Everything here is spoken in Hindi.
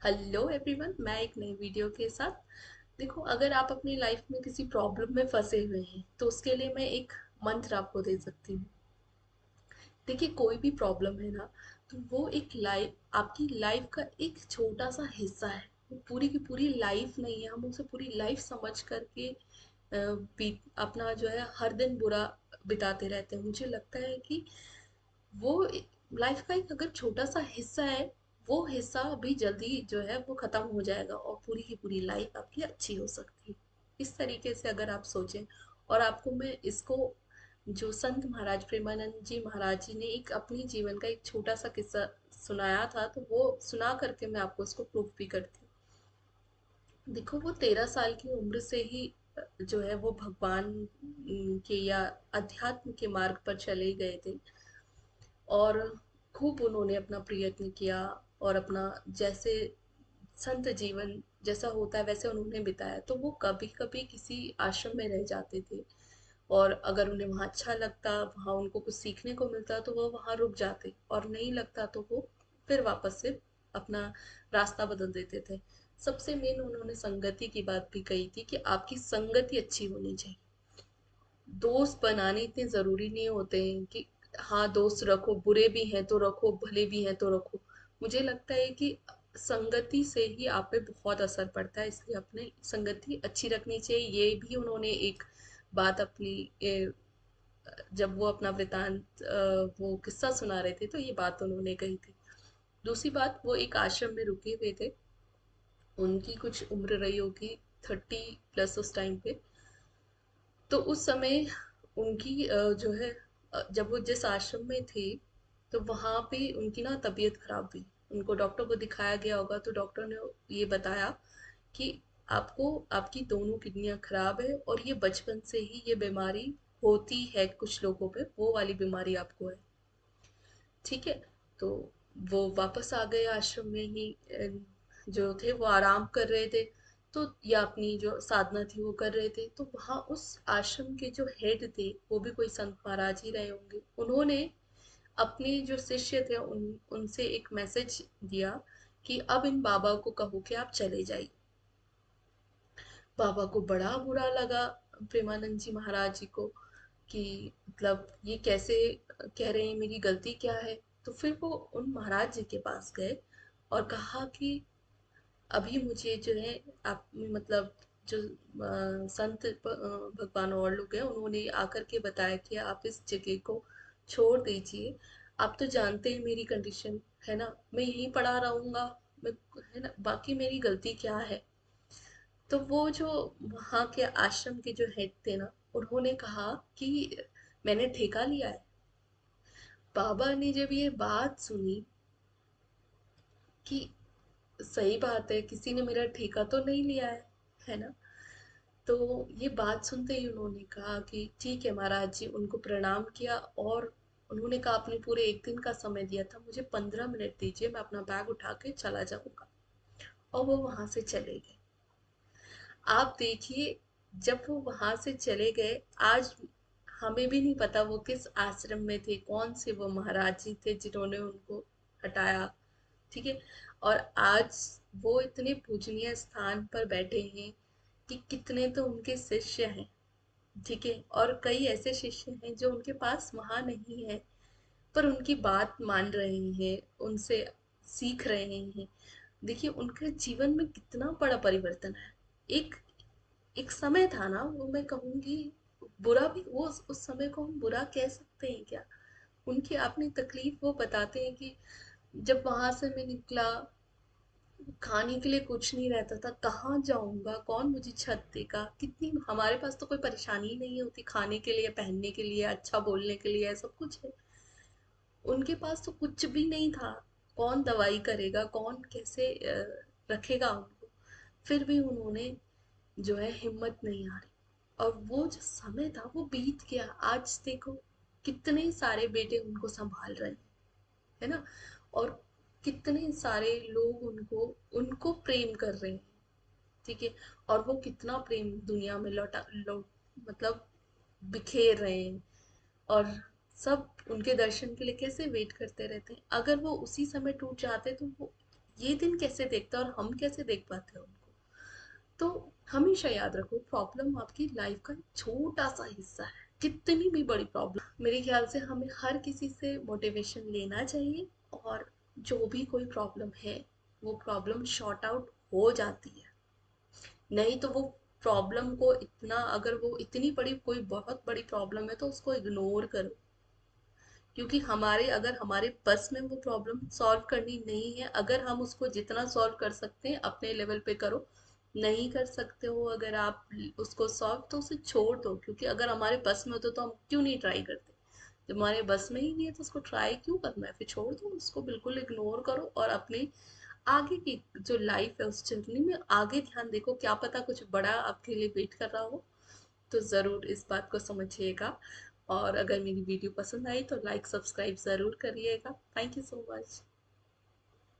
हेलो एवरीवन, मैं एक नई वीडियो के साथ। देखो, अगर आप अपनी लाइफ में किसी प्रॉब्लम में फंसे हुए हैं तो उसके लिए मैं एक मंत्र आपको दे सकती हूँ। देखिए, कोई भी प्रॉब्लम है ना, तो वो एक लाइफ, आपकी लाइफ का एक छोटा सा हिस्सा है। वो पूरी की पूरी लाइफ नहीं है। हम उसे पूरी लाइफ समझ करके अपना जो है हर दिन बुरा बिताते रहते हैं। मुझे लगता है कि वो लाइफ का एक अगर छोटा सा हिस्सा है, वो हिस्सा भी जल्दी जो है वो खत्म हो जाएगा और पूरी की पूरी लाइफ आपकी अच्छी हो सकती है। इस तरीके से अगर आप सोचें, और आपको मैं इसको, जो संत महाराज प्रेमानंद जी महाराज जी ने एक अपनी जीवन का एक छोटा सा किस्सा सुनाया था, तो वो सुना करके मैं आपको इसको प्रूफ भी करती हूँ। देखो, वो 13 साल की उम्र से ही जो है वो भगवान के या अध्यात्म के मार्ग पर चले गए थे। और खूब उन्होंने अपना प्रयत्न किया और अपना जैसे संत जीवन जैसा होता है वैसे उन्होंने बिताया। तो वो कभी कभी किसी आश्रम में रह जाते थे, और अगर उन्हें वहाँ अच्छा लगता, वहाँ उनको कुछ सीखने को मिलता, तो वो वहाँ रुक जाते, और नहीं लगता तो वो फिर वापस से अपना रास्ता बदल देते थे। सबसे मेन उन्होंने संगति की बात भी कही थी कि आपकी संगति अच्छी होनी चाहिए। दोस्त बनाने इतने ज़रूरी नहीं होते हैं कि हाँ, दोस्त रखो, बुरे भी हैं तो रखो, भले भी हैं तो रखो। मुझे लगता है कि संगति से ही आप पे बहुत असर पड़ता है, इसलिए अपने संगति अच्छी रखनी चाहिए। ये भी उन्होंने एक बात अपनी जब वो अपना वृतांत वो किस्सा सुना रहे थे, तो ये बात उन्होंने कही थी। दूसरी बात, वो एक आश्रम में रुके हुए थे। उनकी कुछ उम्र रही होगी 30 प्लस उस टाइम पे। तो उस समय उनकी जो है जब वो जिस आश्रम में थे, तो वहाँ पे उनकी ना तबीयत खराब हुई। उनको डॉक्टर को दिखाया गया होगा, तो डॉक्टर ने ये बताया कि आपको, आपकी दोनों किडनियां खराब है, और ये बचपन से ही ये बीमारी होती है कुछ लोगों पे, वो वाली बीमारी आपको है। ठीक है। तो वो वापस आ गए आश्रम में ही। जो थे वो आराम कर रहे थे, तो या अपनी जो साधना थी वो कर रहे थे, तो वहाँ उस आश्रम के जो हेड थे वो भी कोई संत महाराज ही रहे होंगे। उन्होंने अपने जो शिष्य थे उनसे एक मैसेज दिया कि अब इन बाबा को कहो कि आप चले जाइए। बाबा को बड़ा बुरा लगा, प्रेमानंद जी महाराज जी को, कि मतलब ये कैसे कह रहे हैं, मेरी गलती क्या है। तो फिर वो उन महाराज जी के पास गए और कहा कि अभी मुझे जो है, आप मतलब जो संत भगवान और लोग हैं, उन्होंने आकर के बताया कि आप इस जगह को छोड़ दीजिए। आप तो जानते हैं मेरी कंडीशन, है ना, मैं यहीं पड़ा रहूंगा, मैं, है ना, बाकी मेरी गलती क्या है। तो वो जो वहाँ के आश्रम के जो हेड थे ना, उन्होंने कहा कि मैंने ठेका लिया है। बाबा ने जब ये बात सुनी कि सही बात है, किसी ने मेरा ठेका तो नहीं लिया है ना, तो ये बात सुनते ही उन्होंने कहा कि ठीक है महाराज जी, उनको प्रणाम किया। और उन्होंने कहा आपने पूरे एक दिन का समय दिया था, मुझे 15 मिनट दीजिए, मैं अपना बैग उठा के चला जाऊंगा। और वो वहां से चले गए। आप देखिए, जब वो वहां से चले गए, आज हमें भी नहीं पता वो किस आश्रम में थे, कौन से वो महाराज जी थे जिन्होंने उनको हटाया। ठीक है। और आज वो इतने पूजनीय स्थान पर बैठे हैं कि कितने तो उनके शिष्य हैं। ठीक है। और कई ऐसे शिष्य हैं जो उनके पास वहां नहीं है, पर उनकी बात मान रहे हैं, उनसे सीख रहे हैं। देखिए, उनके जीवन में कितना बड़ा परिवर्तन है। एक एक समय था ना, वो मैं कहूँगी बुरा भी, वो उस समय को हम बुरा कह सकते हैं क्या। उनकी अपनी तकलीफ वो बताते हैं कि जब वहां से मैं निकला, खाने के लिए कुछ नहीं रहता था, कहाँ जाऊंगा, कौन मुझे छत देगा, कितनी, हमारे पास तो कोई परेशानी ही नहीं होती, खाने के लिए, पहनने के लिए, अच्छा बोलने के लिए, सब कुछ है। उनके पास तो कुछ भी नहीं था। कौन दवाई करेगा, कौन कैसे रखेगा उनको। फिर भी उन्होंने जो है हिम्मत नहीं हारी। और वो जो समय था वो बीत गया। आज देखो, कितने सारे बेटे उनको संभाल रहे हैं, है ना, और कितने सारे लोग उनको उनको प्रेम कर रहे हैं। ठीक है। और वो कितना प्रेम दुनिया में मतलब बिखेर रहे हैं। और सब उनके दर्शन के लिए कैसे वेट करते रहते हैं। अगर वो उसी समय टूट जाते तो वो ये दिन कैसे देखता है और हम कैसे देख पाते हैं उनको। तो हमेशा याद रखो, प्रॉब्लम आपकी लाइफ का एक छोटा सा हिस्सा है। कितनी भी बड़ी प्रॉब्लम, मेरे ख्याल से हमें हर किसी से मोटिवेशन लेना चाहिए। और जो भी कोई प्रॉब्लम है, वो प्रॉब्लम शॉर्ट आउट हो जाती है। नहीं तो वो प्रॉब्लम को इतना, अगर वो इतनी बड़ी कोई बहुत बड़ी प्रॉब्लम है तो उसको इग्नोर करो। क्योंकि हमारे, अगर हमारे बस में वो प्रॉब्लम सॉल्व करनी नहीं है, अगर हम उसको जितना सॉल्व कर सकते हैं अपने लेवल पे करो। नहीं कर सकते हो अगर आप उसको सॉल्व, तो उसे छोड़ दो। क्योंकि अगर हमारे बस में होता तो हम क्यों नहीं ट्राई करते। जब हमारे बस में ही नहीं है तो उसको ट्राई क्यों करना है, फिर छोड़ दो उसको, बिल्कुल इग्नोर करो और अपनी आगे की जो लाइफ है उस जर्नी में आगे ध्यान देखो। क्या पता कुछ बड़ा आपके लिए वेट कर रहा हो। तो ज़रूर इस बात को समझिएगा। और अगर मेरी वीडियो पसंद आई तो लाइक सब्सक्राइब ज़रूर करिएगा। Thank you so much.